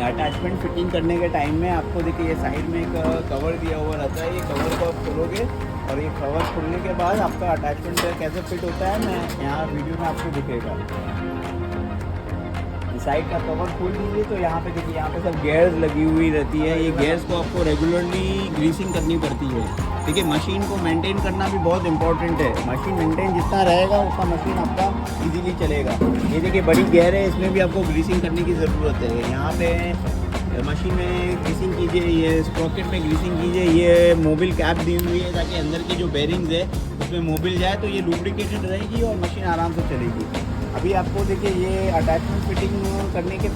Attachment fitting करने के time में आपको देखिए ये साइड में एक कवर दिया हुआ रहता है। ये कवर को आप खोलोगे और ये कवर खोलने के बाद आपका अटैचमेंट कैसे फिट होता है मैं यहाँ वीडियो में आपको दिखेगा। साइड का कवर खोल दीजिए तो यहाँ पे देखिए यहाँ पे सब गेयर्स लगी हुई रहती है। ये गेयर्स को आपको रेगुलरली ग्रीसिंग करनी पड़ती है। देखिए मशीन को मेंटेन करना भी बहुत इंपॉर्टेंट है। मशीन मेंटेन जितना रहेगा उतना मशीन आपका इजीली चलेगा। ये देखिए बड़ी गेयर है, इसमें भी आपको ग्रीसिंग करने की ज़रूरत है। यहाँ पे मशीन में ग्रीसिंग कीजिए, ये स्प्रॉकेट में ग्रीसिंग कीजिए। ये मोबिल कैप दी हुई है ताकि अंदर की जो बेरिंग्स है उसमें मोबिल जाए तो ये लुब्रिकेटेड रहेगी और मशीन आराम से चलेगी। अभी आपको देखिए ये अटैचमेंट फिटिंग करने के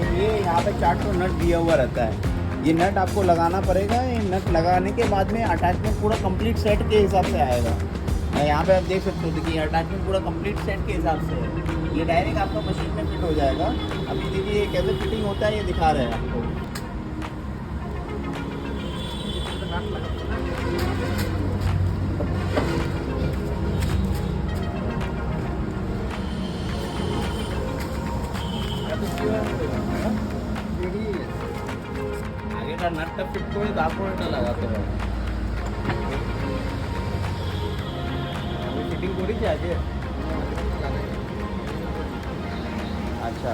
लिए यहाँ पे 4 नट दिया हुआ रहता है। ये नट आपको लगाना पड़ेगा। ये नट लगाने के बाद में अटैचमेंट पूरा कंप्लीट सेट के हिसाब से आएगा। यहाँ पे आप देख सकते हो देखिए अटैचमेंट पूरा कंप्लीट सेट के हिसाब से है। ये डायरेक्ट आपका मशीन में फिट हो जाएगा। अभी देखिए कैसे फिटिंग होता है ये दिखा रहे हैं आपको। आगे का नट का फिट को दापों लगाते हैं। फिटिंग थोड़ी चाहिए। अच्छा